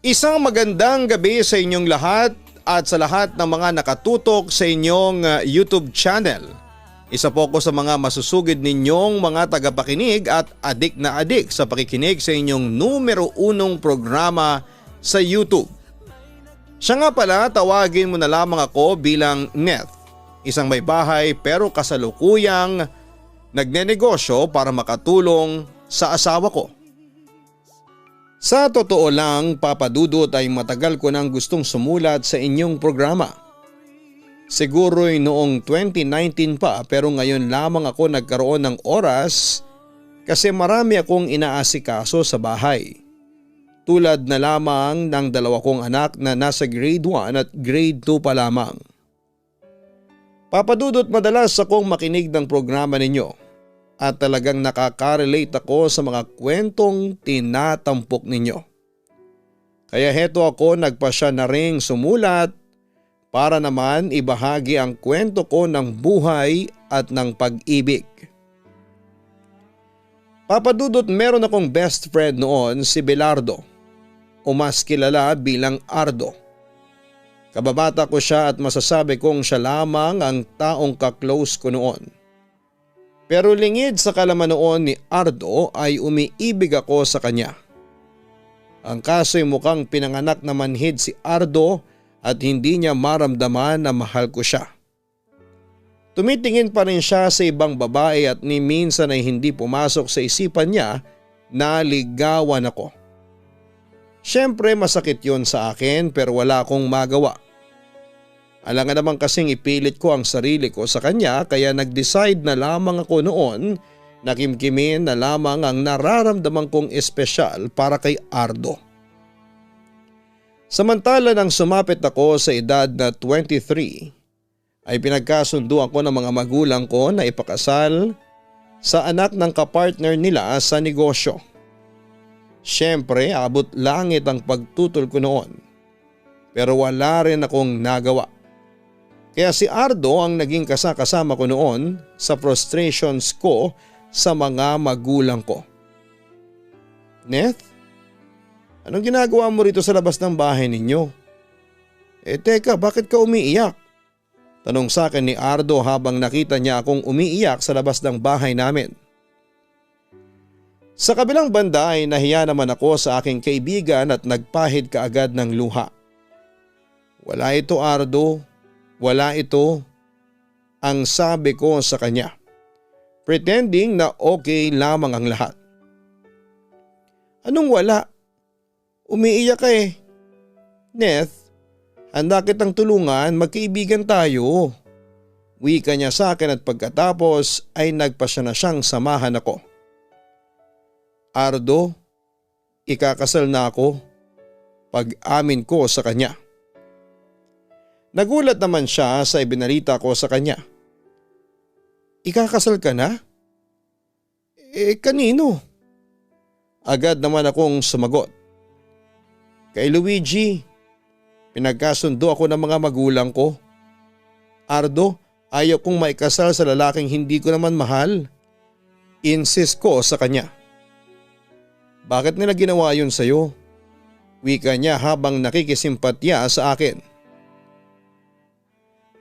Isang magandang gabi sa inyong lahat at sa lahat ng mga nakatutok sa inyong YouTube channel. Isa po ako sa mga masusugid ninyong mga tagapakinig at adik na adik sa pakikinig sa inyong numero 1 programa sa YouTube. Siya nga pala, tawagin mo na lamang ako bilang Neth, isang may bahay pero kasalukuyang nagnenegosyo para makatulong sa asawa ko. Sa totoo lang, Papa Dudut, ay matagal ko nang gustong sumulat sa inyong programa. Siguro'y noong 2019 pa, pero ngayon lamang ako nagkaroon ng oras kasi marami akong inaasikaso sa bahay. Tulad na lamang ng 2 kong anak na nasa grade 1 at grade 2 pa lamang. Papa Dudut, madalas akong makinig ng programa ninyo. At talagang nakaka-relate ako sa mga kwentong tinatampok ninyo. Kaya heto ako, nagpasya na ring sumulat para naman ibahagi ang kwento ko ng buhay at ng pag-ibig. Papa Dudut, meron akong best friend noon, si Belardo, o mas kilala bilang Ardo. Kababata ko siya at masasabi kong siya lamang ang taong ka-close ko noon. Pero lingid sa kalaman noon ni Ardo ay umiibig ako sa kanya. Ang kaso'y mukhang pinanganak na manhid si Ardo at hindi niya maramdaman na mahal ko siya. Tumitingin pa rin siya sa ibang babae at ni minsan ay hindi pumasok sa isipan niya na ligawan ako. Siyempre masakit yon sa akin pero wala akong magawa. Alangan naman kasing ipilit ko ang sarili ko sa kanya kaya nag-decide na lamang ako noon na kimkimin na lamang ang nararamdaman kong espesyal para kay Ardo. Samantala nang sumapit ako sa edad na 23 ay pinagkasundo ako ng mga magulang ko na ipakasal sa anak ng kapartner nila sa negosyo. Siyempre abot langit ang pagtutol ko noon pero wala rin akong nagawa. Kaya si Ardo ang naging kasama ko noon sa frustrations ko sa mga magulang ko. Neth, anong ginagawa mo rito sa labas ng bahay ninyo? Teka, bakit ka umiiyak? Tanong sa akin ni Ardo habang nakita niya akong umiiyak sa labas ng bahay namin. Sa kabilang banda ay nahiya naman ako sa aking kaibigan at nagpahid kaagad ng luha. Wala ito, Ardo. Wala ito, ang sabi ko sa kanya, pretending na okay lamang ang lahat. Anong wala? Umiiyak ka eh. Neth, handa kitang tulungan, magkaibigan tayo. Wika niya sa akin at pagkatapos ay nagpasya na siyang samahan ako. Ardo, ikakasal na ako, pag-amin ko sa kanya. Nagulat naman siya sa ibinalita ko sa kanya. Ikakasal ka na? Kanino? Agad naman akong sumagot. Kay Luigi. Pinagkasundo ako ng mga magulang ko. Ardo, ayaw kong maikasal sa lalaking hindi ko naman mahal. Insist ko sa kanya. Bakit nila ginawa yun sa'yo? Wika niya habang nakikisimpatya sa akin.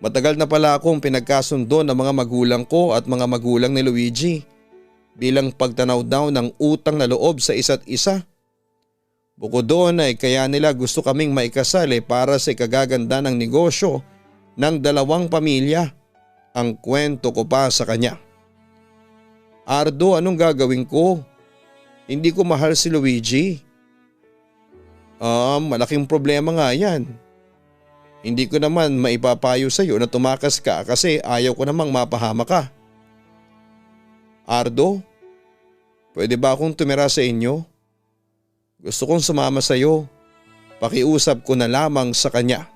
Matagal na pala akong pinagkasundo ng mga magulang ko at mga magulang ni Luigi bilang pagtanaw daw ng utang na loob sa isa't isa. Bukod doon ay kaya nila gusto kaming maikasal para sa ikagaganda ng negosyo ng 2 pamilya. Ang kwento ko pa sa kanya. Ardo, anong gagawin ko? Hindi ko mahal si Luigi. Malaking problema nga yan. Hindi ko naman maipapayo sa iyo na tumakas ka kasi ayaw ko namang mapahama ka. Ardo, pwede ba akong tumira sa inyo? Gusto kong sumama sa iyo. Pakiusap ko na lamang sa kanya.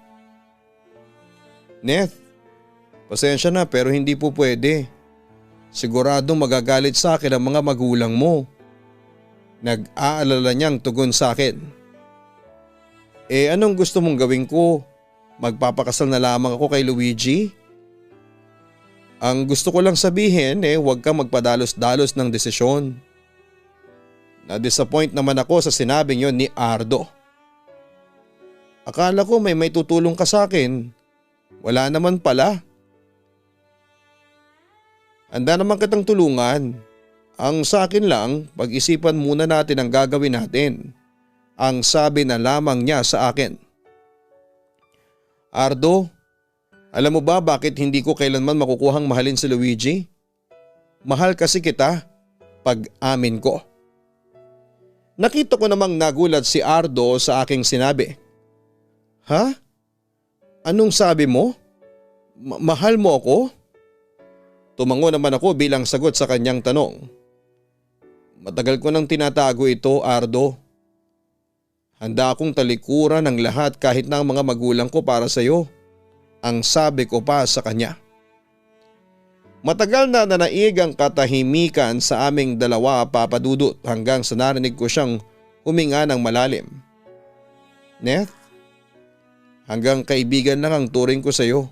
Neth, pasensya na pero hindi po pwede. Siguradong magagalit sa akin ang mga magulang mo. Nag-aalala niyang tugon sa akin. Anong gusto mong gawin ko? Magpapakasal na lamang ako kay Luigi? Ang gusto ko lang sabihin huwag kang magpadalos-dalos ng desisyon. Na-disappoint naman ako sa sinabing yon ni Ardo. Akala ko may tutulong ka sa akin. Wala naman pala. Handa naman kitang tulungan. Ang sa akin lang, pag-isipan muna natin ang gagawin natin. Ang sabi na lamang niya sa akin. Ardo, alam mo ba bakit hindi ko kailanman makukuhang mahalin si Luigi? Mahal kasi kita, pag-amin ko. Nakita ko namang nagulat si Ardo sa aking sinabi. Ha? Anong sabi mo? Mahal mo ako? Tumango naman ako bilang sagot sa kanyang tanong. Matagal ko nang tinatago ito, Ardo. Handa akong talikuran ng lahat kahit na ang mga magulang ko para sa iyo. Ang sabi ko pa sa kanya. Matagal na nanaig ang katahimikan sa aming dalawa, Papa Dudut, hanggang sa narinig ko siyang huminga ng malalim. Neth, hanggang kaibigan lang ang turing ko sa iyo.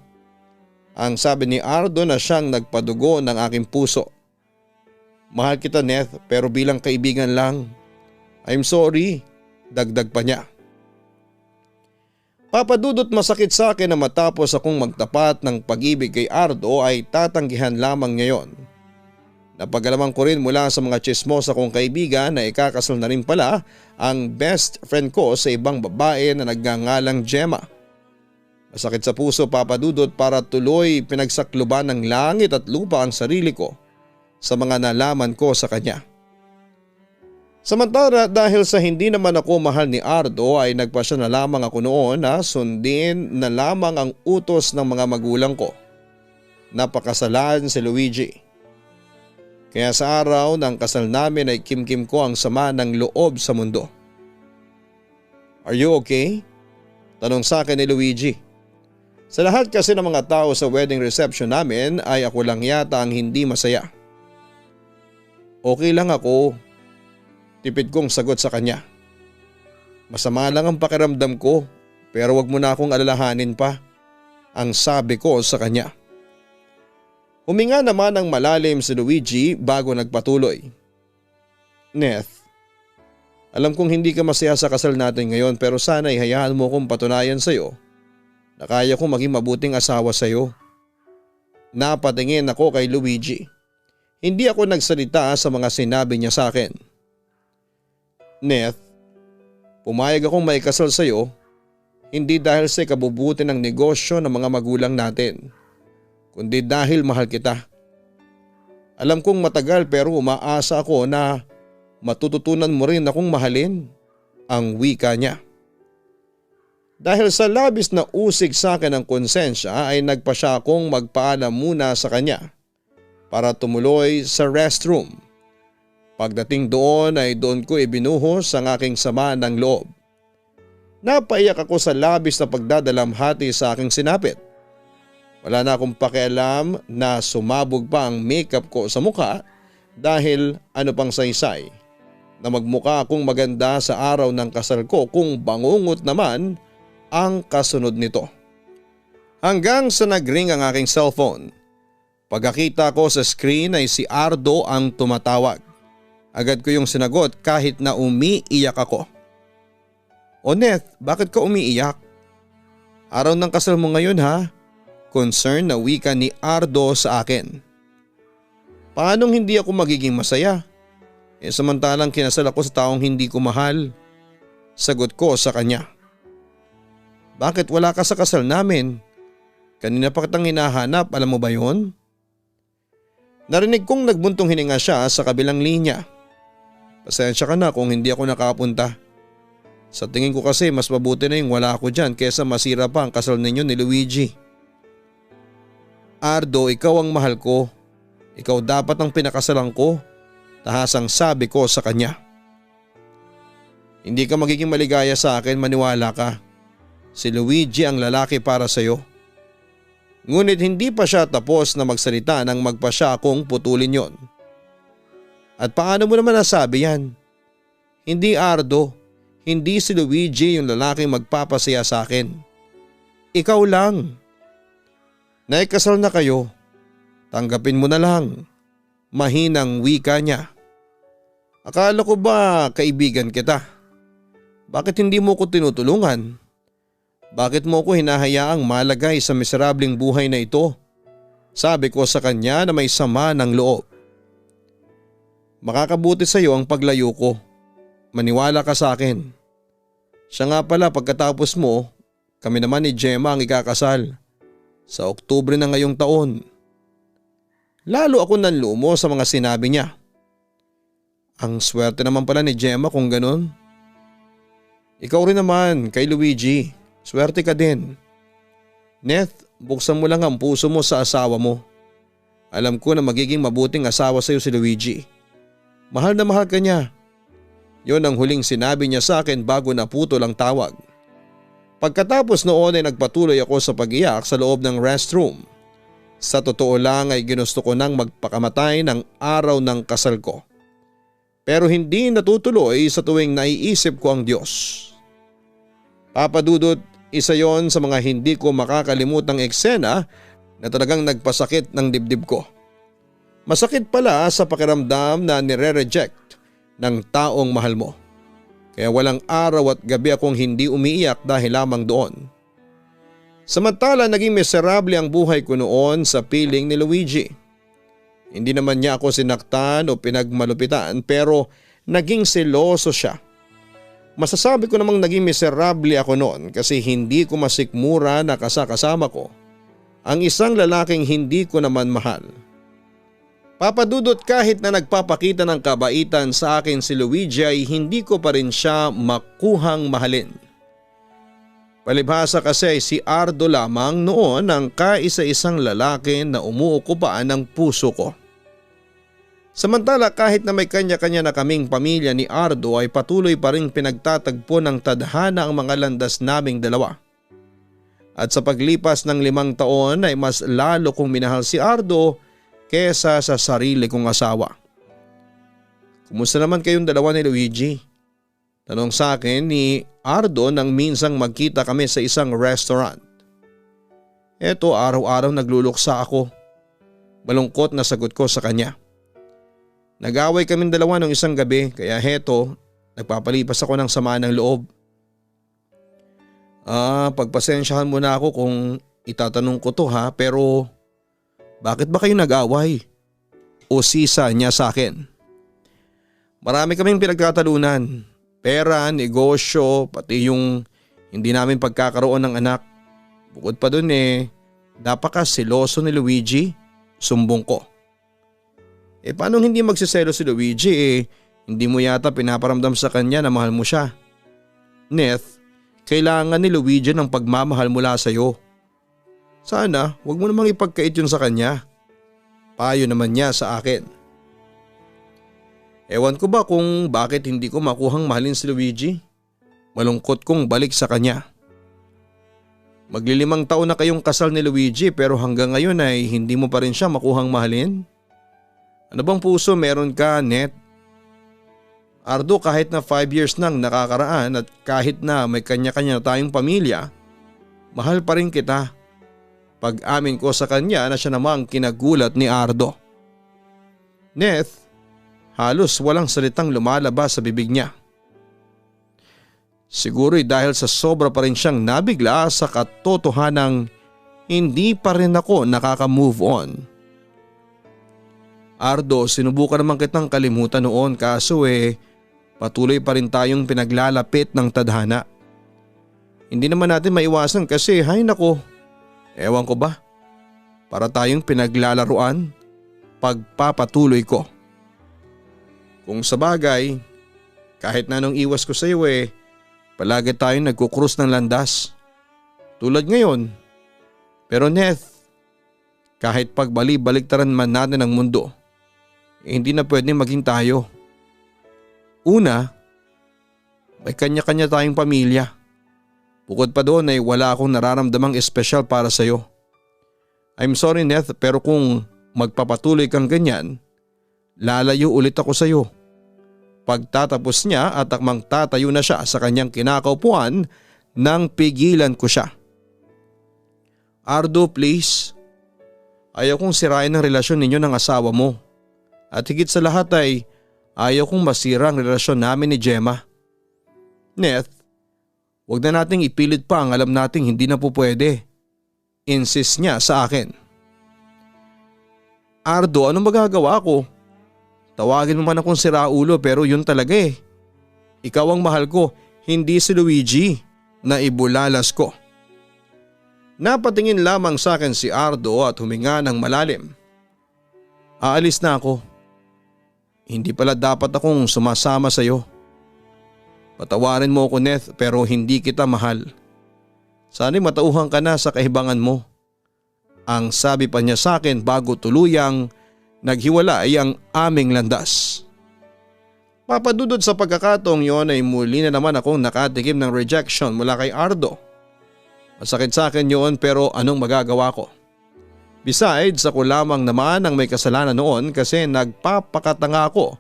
Ang sabi ni Ardo na siyang nagpadugo ng aking puso. Mahal kita, Neth, pero bilang kaibigan lang. I'm sorry, dagdag pa niya. Papa Dudut, masakit sa akin na matapos akong magtapat ng pag-ibig kay Ardo ay tatanggihan lamang niya yon. Napagalaman ko rin mula sa mga tsismosa kong kaibigan na ikakasal na rin pala ang best friend ko sa ibang babae na nagngangalang Gemma. Masakit sa puso, Papa Dudut, para tuloy pinagsakluban ng langit at lupa ang sarili ko sa mga nalaman ko sa kanya. Samantala, dahil sa hindi naman ako mahal ni Ardo ay nagpasya na lamang ako noon na sundin na lamang ang utos ng mga magulang ko. Napakasalan si Luigi. Kaya sa araw ng kasal namin ay kimkim ko ang sama ng loob sa mundo. Are you okay? Tanong sa akin ni Luigi. Sa lahat kasi ng mga tao sa wedding reception namin ay ako lang yata ang hindi masaya. Okay lang ako. Tipid kong sagot sa kanya. Masama lang ang pakiramdam ko pero wag mo na akong alalahanin pa. Ang sabi ko sa kanya. Huminga naman ng malalim si Luigi bago nagpatuloy. Neth, alam kong hindi ka masaya sa kasal natin ngayon pero sana ihayaan mo kong patunayan sa iyo na kaya kong maging mabuting asawa sa iyo. Napatingin ako kay Luigi. Hindi ako nagsalita sa mga sinabi niya sa akin. Neth, pumayag akong maikasal sa iyo hindi dahil sa ikabubuti ng negosyo ng mga magulang natin, kundi dahil mahal kita. Alam kong matagal pero umaasa ako na matututunan mo rin akong mahalin, ang wika niya. Dahil sa labis na usig sa akin ng konsensya ay nagpasya akong magpaalam muna sa kanya para tumuloy sa restroom. Pagdating doon ay doon ko ibinuhos ang aking sama ng loob. Napaiyak ako sa labis na pagdadalamhati sa aking sinapit. Wala na akong pakialam na sumabog pa ang makeup ko sa mukha dahil ano pang saysay na magmukha akong maganda sa araw ng kasal ko kung bangungot naman ang kasunod nito. Hanggang sa nagring ang aking cellphone. Pagkakita ko sa screen ay si Ardo ang tumatawag. Agad ko yung sinagot kahit na umiiyak ako. O Neth, bakit ka umiiyak? Araw ng kasal mo ngayon ha? Concern na wika ni Ardo sa akin. Paanong hindi ako magiging masaya? Samantalang kinasal ako sa taong hindi ko mahal. Sagot ko sa kanya. Bakit wala ka sa kasal namin? Kanina pa kitang hinahanap, alam mo ba yon? Narinig kong nagbuntong hininga siya sa kabilang linya. Pasensya ka na kung hindi ako nakapunta. Sa tingin ko kasi mas mabuti na yung wala ako dyan kesa masira pa ang kasal ninyo ni Luigi. Ardo, ikaw ang mahal ko. Ikaw dapat ang pinakasalan ko. Tahasang sabi ko sa kanya. Hindi ka magiging maligaya sa akin, maniwala ka. Si Luigi ang lalaki para sa iyo. Ngunit hindi pa siya tapos na magsalita nang magpasya akong putulin yon. At paano mo naman nasabi yan? Hindi Ardo, hindi si Luigi yung lalaking magpapasaya sa akin. Ikaw lang. Naikasal na kayo. Tanggapin mo na lang. Mahinang wika niya. Akala ko ba kaibigan kita? Bakit hindi mo ko tinutulungan? Bakit mo ko hinahayaang malagay sa miserabling buhay na ito? Sabi ko sa kanya na may sama ng loob. Makakabuti sa iyo ang paglayo ko. Maniwala ka sa akin. Siya nga pala, pagkatapos mo, kami naman ni Gemma ang ikakasal. Sa Oktubre na ngayong taon. Lalo ako nanlumo sa mga sinabi niya. Ang swerte naman pala ni Gemma kung ganun. Ikaw rin naman kay Luigi, swerte ka din. Neth, buksan mo lang ang puso mo sa asawa mo. Alam ko na magiging mabuting asawa sa iyo si Luigi. Mahal na mahal ka niya. Yon ang huling sinabi niya sa akin bago naputol ang tawag. Pagkatapos noon ay nagpatuloy ako sa pag-iyak sa loob ng restroom. Sa totoo lang ay ginusto ko nang magpakamatay ng araw ng kasal ko. Pero hindi natutuloy sa tuwing naiisip ko ang Diyos. Papa Dudut, isa yon sa mga hindi ko makakalimutang eksena na talagang nagpasakit ng dibdib ko. Masakit pala sa pakiramdam na nire-reject ng taong mahal mo. Kaya walang araw at gabi akong hindi umiiyak dahil lamang doon. Samantala naging miserable ang buhay ko noon sa piling ni Luigi. Hindi naman niya ako sinaktan o pinagmalupitan pero naging seloso siya. Masasabi ko namang naging miserable ako noon kasi hindi ko masikmura na kasama ko ang isang lalaking hindi ko naman mahal. Papa Dudut, kahit na nagpapakita ng kabaitan sa akin si Luigi ay hindi ko pa rin siya makuhang mahalin. Palibhasa kasi ay si Ardo lamang noon ang kaisa-isang lalaki na umuukupaan ng puso ko. Samantala kahit na may kanya-kanya na kaming pamilya ni Ardo ay patuloy pa rin pinagtatagpo ng tadhana ang mga landas naming dalawa. At sa paglipas ng 5 taon ay mas lalo kong minahal si Ardo kesa sa sarili kong asawa. Kumusta naman kayong dalawa ni Luigi? Tanong sa akin ni Ardo nang minsang magkita kami sa isang restaurant. Eto, araw-araw nagluluksa ako. Malungkot na sagot ko sa kanya. Nag-away kaming dalawa nung isang gabi kaya heto, nagpapalipas ako ng sama ng loob. Pagpasensyahan mo na ako kung itatanong ko to ha, pero bakit ba kayo nag-away? O sisa niya sa akin. Marami kaming pinagkatalunan. Pera, negosyo, pati yung hindi namin pagkakaroon ng anak. Bukod pa dun napaka-seloso ni Luigi, sumbong ko. Paano hindi magsiselo si Luigi hindi mo yata pinaparamdam sa kanya na mahal mo siya. Neth, kailangan ni Luigi ng pagmamahal mula sa iyo. Sana wag mo namang ipagkait yun sa kanya. Payo naman niya sa akin. Ewan ko ba kung bakit hindi ko makuhang mahalin si Luigi? Malungkot kong balik sa kanya. Magli5 taon na kayong kasal ni Luigi pero hanggang ngayon ay hindi mo pa rin siya makuhang mahalin? Ano bang puso meron ka, Net? Ardo, kahit na 5 years nang nakakaraan at kahit na may kanya-kanya tayong pamilya, mahal pa rin kita. Pag-amin ko sa kanya na siya namang kinagulat ni Ardo. Neth, halos walang salitang lumalabas sa bibig niya. Siguro'y dahil sa sobra pa rin siyang nabigla sa katotohanang hindi pa rin ako nakaka-move on. Ardo, sinubukan naman kitang kalimutan noon kaso patuloy pa rin tayong pinaglalapit ng tadhana. Hindi naman natin maiwasan kasi hay nako, ewan ko ba, para tayong pinaglalaruan, pagpapatuloy ko. Kung sa bagay, kahit na nung iwas ko sa iyo palagi tayong nagkukrus ng landas. Tulad ngayon. Pero Neth, kahit pagbali-baliktaran man natin ang mundo, hindi na pwedeng maging tayo. Una, may kanya-kanya tayong pamilya. Bukod pa doon ay wala akong nararamdamang espesyal para sa iyo. I'm sorry Neth pero kung magpapatuloy kang ganyan, lalayo ulit ako sa iyo. Pagtatapos niya at akmang tatayo na siya sa kanyang kinakaupuan nang pigilan ko siya. Ardo, please. Ayaw kong sirain ang relasyon ninyo ng asawa mo. At higit sa lahat ay ayaw kong masira ang relasyon namin ni Gemma. Neth, Huwag na nating ipilit pa ang alam nating hindi na po pwede. Insist niya sa akin. Ardo, anong magagawa ko? Tawagin mo man akong siraulo pero yun talaga eh. Ikaw ang mahal ko, hindi si Luigi, na ibulalas ko. Napatingin lamang sa akin si Ardo at huminga ng malalim. Aalis na ako. Hindi pala dapat akong sumasama sa iyo. Patawarin mo ako, Neth, pero hindi kita mahal. Sana'y matauhan ka na sa kahibangan mo. Ang sabi pa niya sa akin bago tuluyang naghiwalay ang aming landas. Papadudod sa pagkakataong yon ay muli na naman akong nakatikim ng rejection mula kay Ardo. Masakit sa akin yun pero anong magagawa ko? Besides, ako lamang naman ang may kasalanan noon kasi nagpapakatanga ako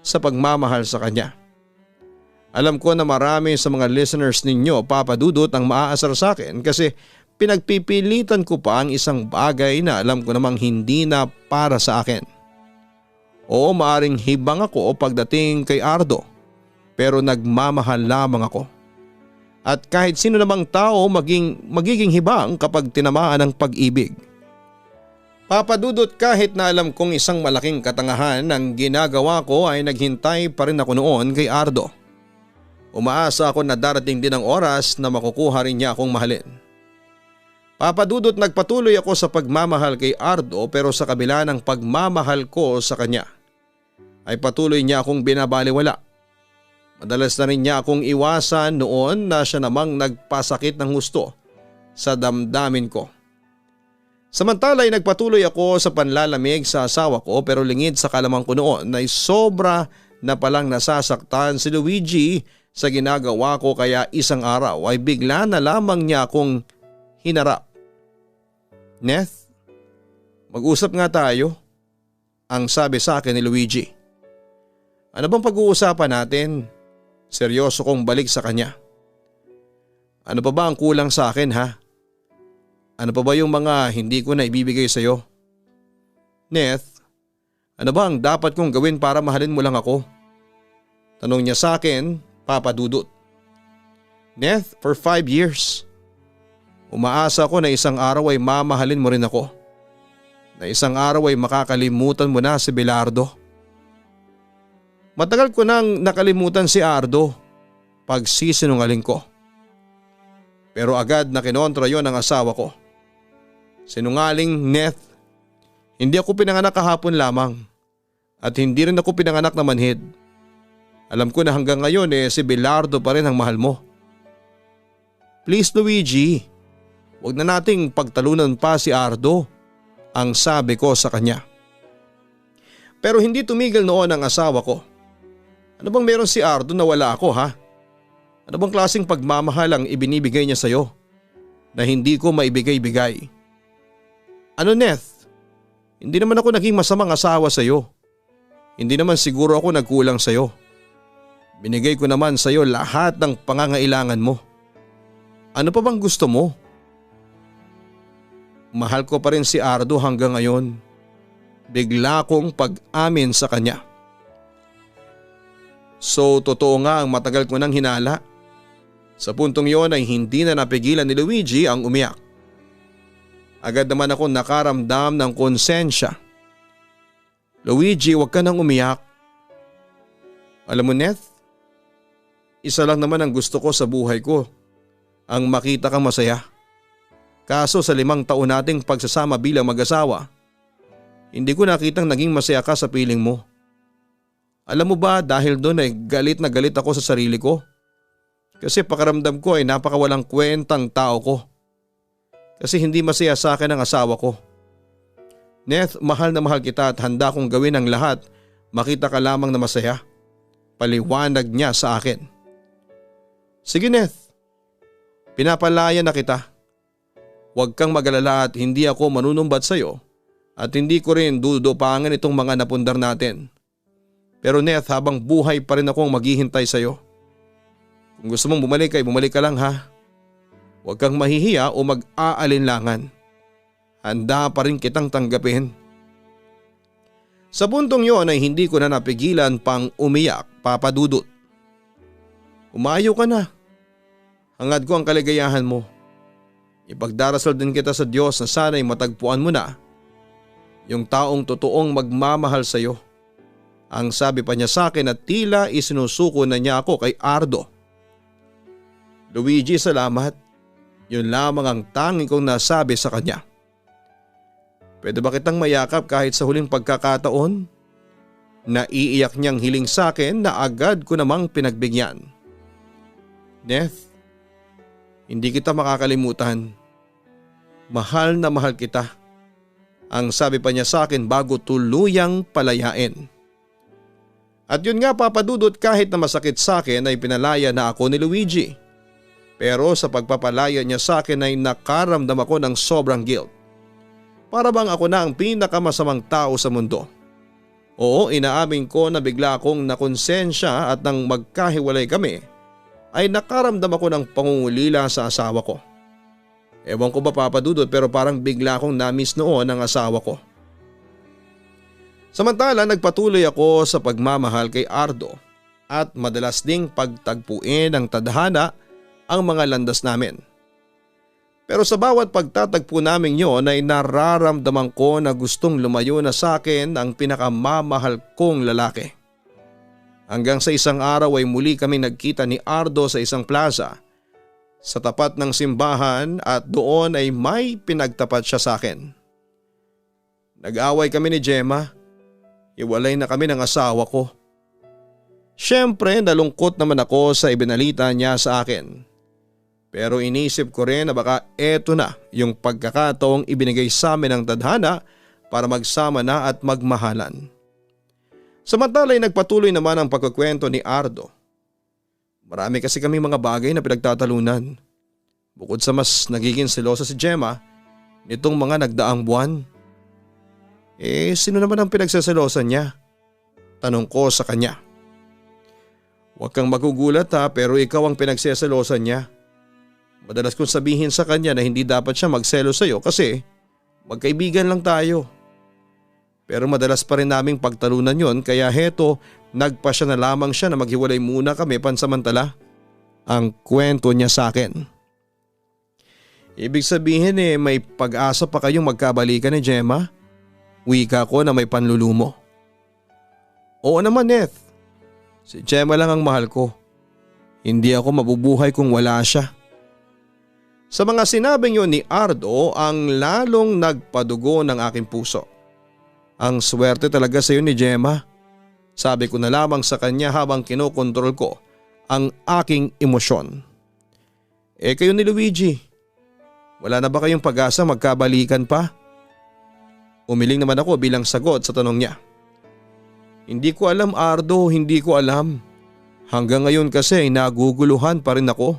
sa pagmamahal sa kanya. Alam ko na marami sa mga listeners ninyo, Papa Dudut, ang maaasar sa akin kasi pinagpipilitan ko pa ang isang bagay na alam ko namang hindi na para sa akin. Oo, maaring hibang ako pagdating kay Ardo pero nagmamahal lamang ako. At kahit sino namang tao magiging hibang kapag tinamaan ng pag-ibig. Papa Dudut, kahit na alam kong isang malaking katangahan ang ginagawa ko ay naghintay pa rin ako noon kay Ardo. Umaasa ako na darating din ang oras na makukuha rin niya akong mahalin. Papa Dudut, nagpatuloy ako sa pagmamahal kay Ardo pero sa kabila ng pagmamahal ko sa kanya ay patuloy niya akong binabaliwala. Madalas na rin niya akong iwasan noon na siya namang nagpasakit ng husto sa damdamin ko. Samantala ay nagpatuloy ako sa panlalamig sa asawa ko pero lingid sa kalamang ko noon ay sobra na palang nasasaktan si Luigi sa ginagawa ko kaya isang araw ay bigla na lamang niya akong hinarap. Neth, mag-usap nga tayo, ang sabi sa akin ni Luigi. Ano bang pag-uusapan natin? Seryoso kong balik sa kanya. Ano pa ba ang kulang sa akin ha? Ano pa ba yung mga hindi ko na ibibigay sa iyo? Neth, ano ba ang dapat kong gawin para mahalin mo lang ako? Tanong niya sa akin, Papa Dudut. Neth, for 5 years. Umaasa ko na isang araw ay mamahalin mo rin ako. Na isang araw ay makakalimutan mo na si Belardo. Matagal ko nang nakalimutan si Ardo. Pagsisinungaling ko. Pero agad na kinontra yon ng asawa ko. Sinungaling, Neth. Hindi ako pinanganak kahapon lamang. At hindi rin ako pinanganak na manhid. Alam ko na hanggang ngayon si Belardo pa rin ang mahal mo. Please Luigi, huwag na nating pagtalunan pa si Ardo, ang sabi ko sa kanya. Pero hindi tumigil noon ang asawa ko. Ano bang meron si Ardo na wala ako ha? Ano bang klaseng pagmamahal ang ibinibigay niya sa'yo na hindi ko maibigay-bigay? Ano Neth? Hindi naman ako naging masamang asawa sa'yo. Hindi naman siguro ako nagkulang sa'yo. Binigay ko naman sa iyo lahat ng pangangailangan mo. Ano pa bang gusto mo? Mahal ko pa rin si Ardo hanggang ngayon. Bigla kong pag-amin sa kanya. So totoo nga ang matagal ko nang hinala. Sa puntong yon ay hindi na napigilan ni Luigi ang umiyak. Agad naman ako nakaramdam ng konsensya. Luigi, huwag ka nang umiyak. Alam mo Neth, isa lang naman ang gusto ko sa buhay ko, ang makita kang masaya. Kaso sa 5 taon nating pagsasama bilang mag-asawa, hindi ko nakitang naging masaya ka sa piling mo. Alam mo ba dahil doon ay galit na galit ako sa sarili ko? Kasi pakaramdam ko ay napakawalang kwentang tao ko. Kasi hindi masaya sa akin ang asawa ko. Neth, mahal na mahal kita at handa kong gawin ang lahat, makita ka lamang na masaya. Paliwanag niya sa akin. Sige Neth, pinapalaya na kita. Huwag kang mag-alala at hindi ako manunumbat sa iyo at hindi ko rin dudupangan itong mga napundar natin. Pero Neth, habang buhay pa rin akong maghihintay sa iyo. Kung gusto mong bumalik ay bumalik ka lang ha. Huwag kang mahihiya o mag-aalinlangan. Handa pa rin kitang tanggapin. Sa puntong yon ay hindi ko na napigilan pang umiyak, Papa Dudut. Umayo ka na. hangad ko ang kaligayahan mo. Ipagdarasal din kita sa Diyos na sana'y matagpuan mo na yung taong totoong magmamahal sa iyo. Ang sabi pa niya sa akin at tila isinusuko na niya ako kay Ardo. Luigi, salamat. Yun lamang ang tanging kong nasabi sa kanya. Pwede ba kitang mayakap kahit sa huling pagkakataon? Naiiyak niyang hiling sa akin na agad ko namang pinagbigyan. Neth, hindi kita makakalimutan. Mahal na mahal kita. Ang sabi pa niya sa akin bago tuluyang palayain. At yun nga papadudot, kahit na masakit sa akin ay pinalaya na ako ni Luigi. Pero sa pagpapalaya niya sa akin ay nakaramdam ako ng sobrang guilt. Para bang ako na ang pinakamasamang tao sa mundo. Oo, inaamin ko na bigla akong nakonsensya at nang magkahiwalay kami ay nakaramdam ako ng pangungulila sa asawa ko. Ewan ko ba papadudot, pero parang bigla akong na-miss noon ang asawa ko. Samantala nagpatuloy ako sa pagmamahal kay Ardo at madalas ding pagtagpuin ng tadhana ang mga landas namin. Pero sa bawat pagtatagpo namin yon ay nararamdaman ko na gustong lumayo na sa akin ang pinakamamahal kong lalaki. Hanggang sa isang araw ay muli kami nagkita ni Ardo sa isang plaza sa tapat ng simbahan at doon ay may pinagtapat siya sa akin. Nag-away kami ni Gemma. Iwalay na kami ng asawa ko. Siyempre nalungkot naman ako sa ibinalita niya sa akin. Pero inisip ko rin na baka eto na yung pagkakataong ibinigay sa amin ng tadhana para magsama na at magmahalan. Samantala ay nagpatuloy naman ang pagkukwento ni Ardo. Marami kasi kami mga bagay na pinagtatalunan. Bukod sa mas nagiging selosa si Gemma nitong mga nagdaang buwan. Sino naman ang pinagseselosan niya? Tanong ko sa kanya. Huwag kang magugulat ha, pero ikaw ang pinagseselosan niya. Madalas kong sabihin sa kanya na hindi dapat siya magselo sa iyo kasi magkaibigan lang tayo. Pero madalas pa rin naming pagtalunan yon, kaya heto nagpasya na lamang siya na maghiwalay muna kami pansamantala. Ang kwento niya sa akin. Ibig sabihin may pag-asa pa kayong magkabalikan ni Gemma? Wika ko na may panlulumo. Oo naman, Neth. Si Gemma lang ang mahal ko. Hindi ako mabubuhay kung wala siya. Sa mga sinabing yun ni Ardo ang lalong nagpadugo ng aking puso. Ang swerte talaga sa iyo ni Gemma. Sabi ko na lamang sa kanya habang kinokontrol ko ang aking emosyon. Kayo ni Luigi, wala na ba kayong pag-asa magkabalikan pa? Umiling naman ako bilang sagot sa tanong niya. Hindi ko alam, Ardo, hindi ko alam. Hanggang ngayon kasi naguguluhan pa rin ako.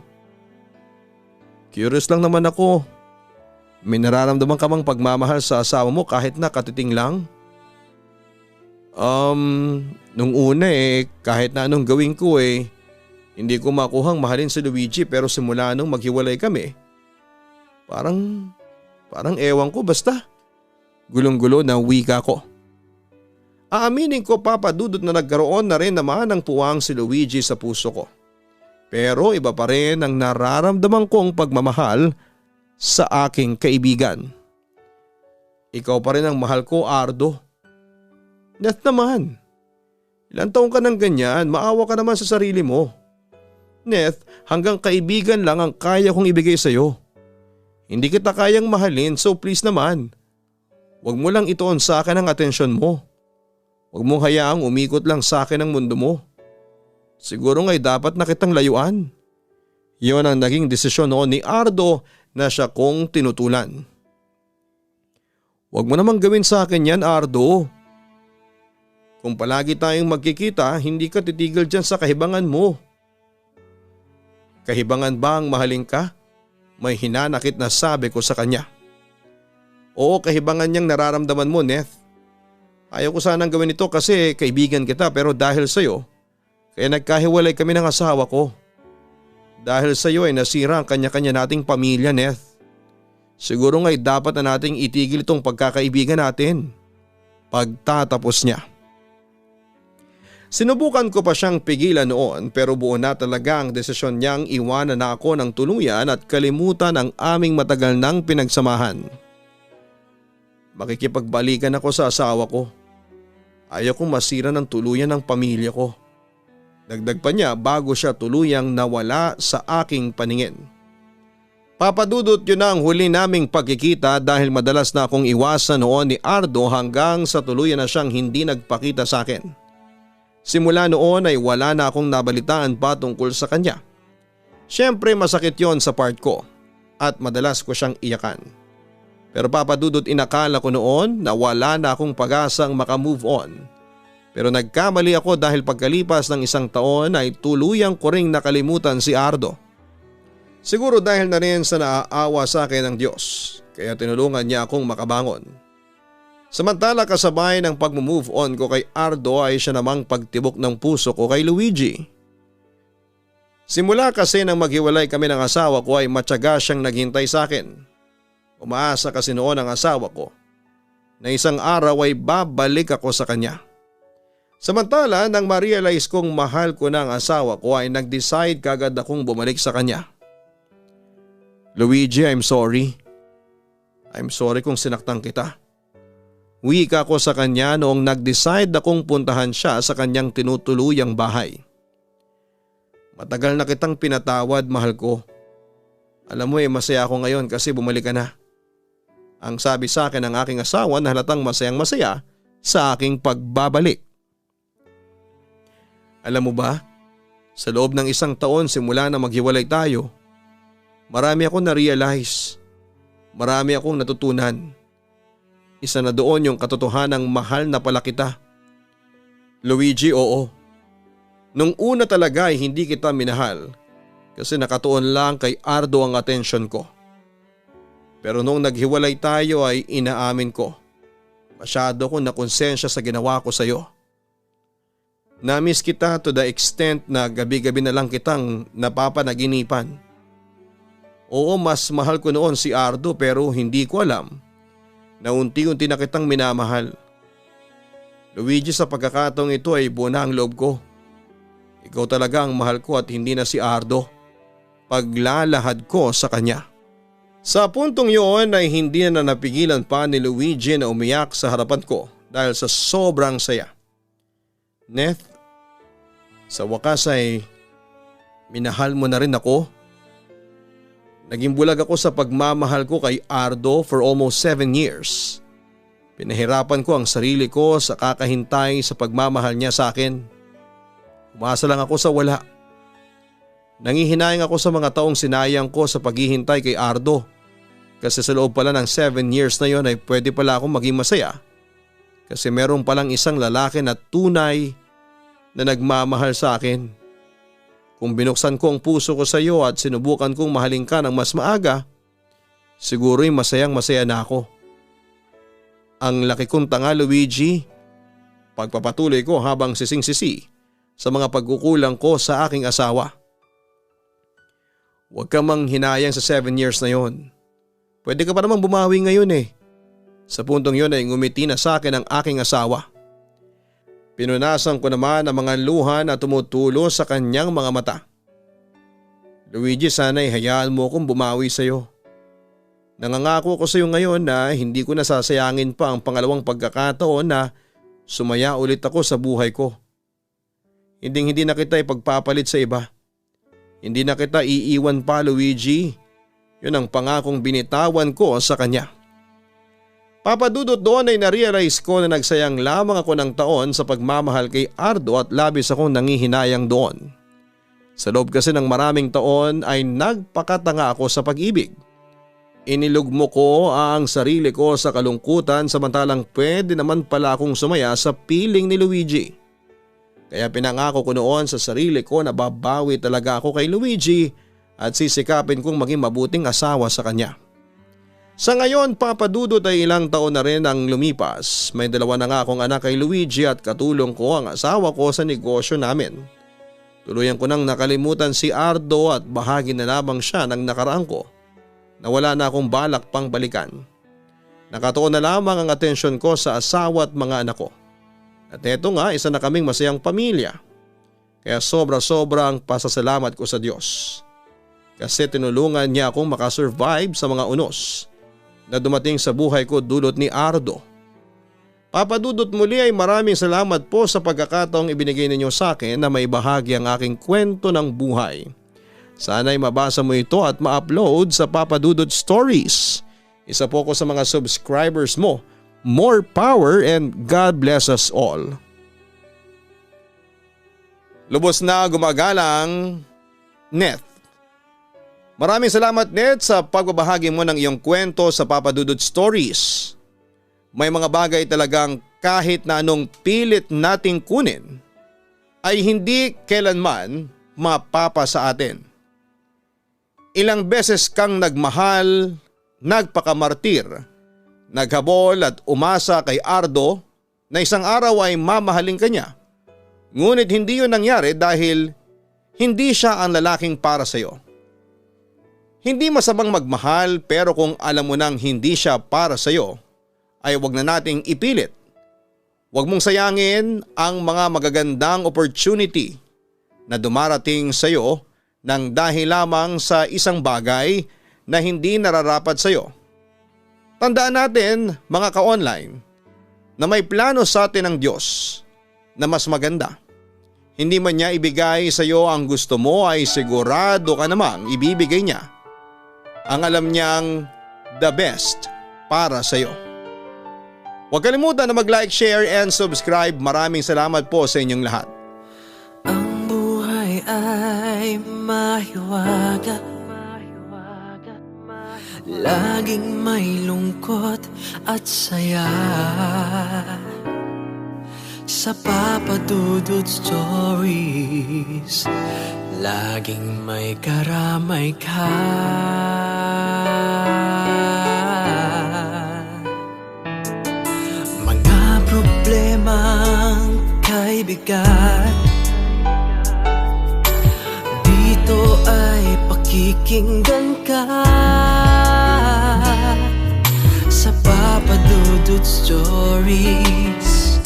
Curious lang naman ako. May nararamdaman ka bang pagmamahal sa asawa mo kahit na katiting lang? Nung una kahit na anong gawin ko hindi ko makuhang mahalin si Luigi, pero simula nung maghiwalay kami, parang ewan ko, basta gulong-gulo na wika ko. Aaminin ko, papadudot, na nagkaroon na rin naman ng puwang si Luigi sa puso ko. Pero iba pa rin ang nararamdaman kong pagmamahal sa aking kaibigan. Ikaw pa rin ang mahal ko, Ardo. Neth naman, ilang taong ka nang ganyan, maawa ka naman sa sarili mo. Neth, hanggang kaibigan lang ang kaya kong ibigay sa iyo. Hindi kita kayang mahalin, so please naman. Huwag mo lang ituon sa akin ang atensyon mo. Huwag mong hayaang umikot lang sa akin ang mundo mo. Siguro nga'y dapat na kitang layuan. Iyon ang naging desisyon noon ni Ardo na siya kong tinutulan. Huwag mo namang gawin sa akin yan, Ardo. Kung palagi tayong magkikita, hindi ka titigil dyan sa kahibangan mo. Kahibangan ba ang mahalin ka? May hinanakit na sabi ko sa kanya. Oo, kahibangan niyang nararamdaman mo, Neth. Ayaw ko sanang gawin ito kasi kaibigan kita, pero dahil sa'yo, kaya nagkahiwalay kami ng asawa ko. Dahil sa'yo ay nasira ang kanya-kanya nating pamilya, Neth. Siguro nga'y dapat na nating itigil itong pagkakaibigan natin. Pagtatapos niya. Sinubukan ko pa siyang pigilan noon pero buo na talaga ang desisyon niyang iwanan na ako ng tuluyan at kalimutan ang aming matagal nang pinagsamahan. Makikipagbalikan ako sa asawa ko. Ayaw kong masira ng tuluyan ng pamilya ko. Dagdag pa niya bago siya tuluyang nawala sa aking paningin. Papadudot, yun na ang huli naming pagkikita dahil madalas na akong iwasan noon ni Ardo hanggang sa tuluyan na siyang hindi nagpakita sa akin. Simula noon ay wala na akong nabalitaan pa tungkol sa kanya. Siyempre masakit yon sa part ko at madalas ko siyang iyakan. Pero papadudot, inakala ko noon na wala na akong pag-asang makamove on. Pero nagkamali ako dahil pagkalipas ng 1 taon ay tuluyang ko ring nakalimutan si Ardo. Siguro dahil na rin sa naaawa sa akin ng Diyos kaya tinulungan niya akong makabangon. Samantala kasabay ng pag-move on ko kay Ardo ay siya namang pagtibok ng puso ko kay Luigi. Simula kasi nang maghiwalay kami ng asawa ko ay matyaga siyang naghintay sa akin. Umaasa kasi noon ang asawa ko na isang araw ay babalik ako sa kanya. Samantala nang ma-realize kong mahal ko na ang asawa ko ay nag-decide kagad akong bumalik sa kanya. Luigi, I'm sorry. I'm sorry kung sinaktan kita. Wika ko sa kanya noong nag-decide akong puntahan siya sa kanyang tinutuluyang bahay. Matagal na kitang pinatawad, mahal ko. Alam mo masaya ako ngayon kasi bumalik ka na. Ang sabi sa akin ng aking asawa na halatang masayang masaya sa aking pagbabalik. Alam mo ba, sa loob ng 1 taon simula na maghiwalay tayo, marami akong na-realize. Marami akong natutunan. Isa na doon yung katotohanang mahal na pala kita. Luigi, oo. Nung una talaga ay hindi kita minahal kasi nakatuon lang kay Ardo ang atensyon ko. Pero nung naghiwalay tayo ay inaamin ko. Masyado akong nakonsensya sa ginawa ko sa iyo. Namiss kita to the extent na gabi-gabi na lang kitang napapanaginipan. Oo, mas mahal ko noon si Ardo pero hindi ko alam na unti-unti na kitang minamahal. Luigi, sa pagkakataong ito ay buo na ang loob ko. Ikaw talaga ang mahal ko at hindi na si Ardo. Paglalahad ko sa kanya. Sa puntong yun ay hindi na napigilan pa ni Luigi na umiyak sa harapan ko dahil sa sobrang saya. Neth, sa wakas ay minahal mo na rin ako. Naging bulag ako sa pagmamahal ko kay Ardo for almost 7 years. Pinahirapan ko ang sarili ko sa kakahintay sa pagmamahal niya sa akin. Umasa lang ako sa wala. Nangihinayang ako sa mga taong sinayang ko sa paghihintay kay Ardo. Kasi sa loob pala ng 7 years na yon ay pwede pala akong maging masaya. Kasi meron palang isang lalaki na tunay na nagmamahal sa akin. Kung binuksan ko ang puso ko sa iyo at sinubukan kong mahalin ka ng mas maaga, siguro'y masayang masaya na ako. Ang laki kong tanga, Luigi. Pagpapatuloy ko habang sising-sisi sa mga pagkukulang ko sa aking asawa. Huwag ka mang hinayang sa 7 years na yon. Pwede ka pa namang bumawi ngayon eh. Sa puntong yun ay ngumiti na sa akin ang aking asawa. Pinunasan ko naman ang mga luha na tumutulo sa kanyang mga mata. Luigi, sana'y hayaan mo akong bumawi sa iyo. Nangangako ko sa iyo ngayon na hindi ko nasasayangin pa ang pangalawang pagkakataon na sumaya ulit ako sa buhay ko. Hindi na kita ipagpapalit sa iba. Hindi na kita iiwan pa, Luigi. Yun ang pangakong binitawan ko sa kanya. Papadudot doon ay na-realize ko na nagsayang lamang ako ng taon sa pagmamahal kay Ardo at labis akong nangihinayang doon. Sa loob kasi ng maraming taon ay nagpakatanga ako sa pag-ibig. Inilugmo ko ang sarili ko sa kalungkutan samantalang pwede naman pala akong sumaya sa piling ni Luigi. Kaya pinangako ko noon sa sarili ko na babawi talaga ako kay Luigi at sisikapin kong maging mabuting asawa sa kanya. Sa ngayon, papadudot ay ilang taon na rin ang lumipas. May 2 na nga akong anak kay Luigi at katulong ko ang asawa ko sa negosyo namin. Tuluyan ko nang nakalimutan si Ardo at bahagi na lamang siya ng nakaraan ko na wala na akong balak pang balikan. Nakatuon na lamang ang atensyon ko sa asawa at mga anak ko. At eto nga, isa na kaming masayang pamilya. Kaya sobra-sobra ang pasasalamat ko sa Diyos. Kasi tinulungan niya akong makasurvive sa mga unos na dumating sa buhay ko dulot ni Ardo. Papa Dudut, muli ay maraming salamat po sa pagkakataong ibinigay ninyo sa akin na may bahagi ang aking kwento ng buhay. Sana'y mabasa mo ito at ma-upload sa Papa Dudut Stories. Isa po ko sa mga subscribers mo. More power and God bless us all. Lubos na gumagalang, Neth. Maraming salamat, Neth, sa pagbabahagi mo ng iyong kwento sa Papa Dudut Stories. May mga bagay talagang kahit na anong pilit nating kunin ay hindi kailanman mapapa sa atin. Ilang beses kang nagmahal, nagpakamartir, naghabol at umasa kay Ardo na isang araw ay mamahalin ka niya. Ngunit hindi yun nangyari dahil hindi siya ang lalaking para sa iyo. Hindi masamang magmahal, pero kung alam mo nang hindi siya para sa iyo, ay huwag na nating ipilit. Huwag mong sayangin ang mga magagandang opportunity na dumarating sa iyo nang dahil lamang sa isang bagay na hindi nararapat sa iyo. Tandaan natin, mga ka-online, na may plano sa atin ng Diyos na mas maganda. Hindi man niya ibigay sa iyo ang gusto mo, ay sigurado ka namang ibibigay niya ang alam niyang the best para sa iyo. Huwag kalimutan na mag-like, share and subscribe. Maraming salamat po sa inyong lahat. Ang buhay ay mahiwaga, laging may lungkot at saya. Sa Papa Dudut Stories, laging may karamay ka. Problemang kaibigan, dito ay pakikinggan ka. Sa Papa Dudut Stories,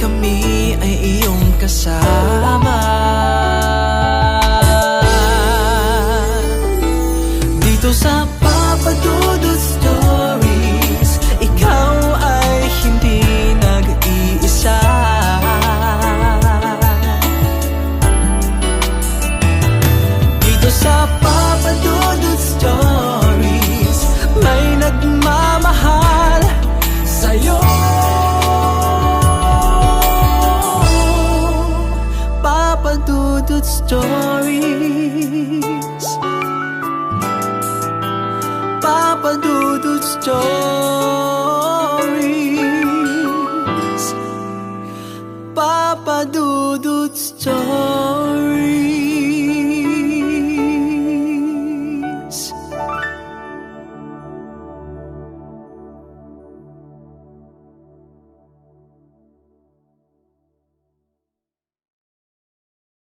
kami ay iyong kasama. Dito sa Papa Dudut Stories, ikaw ay hindi nag-iisa. Dito sa Papa Dudut Stories, may nagmamahal sa'yo. Papa Dudut Stories, Papa Dudut Stories.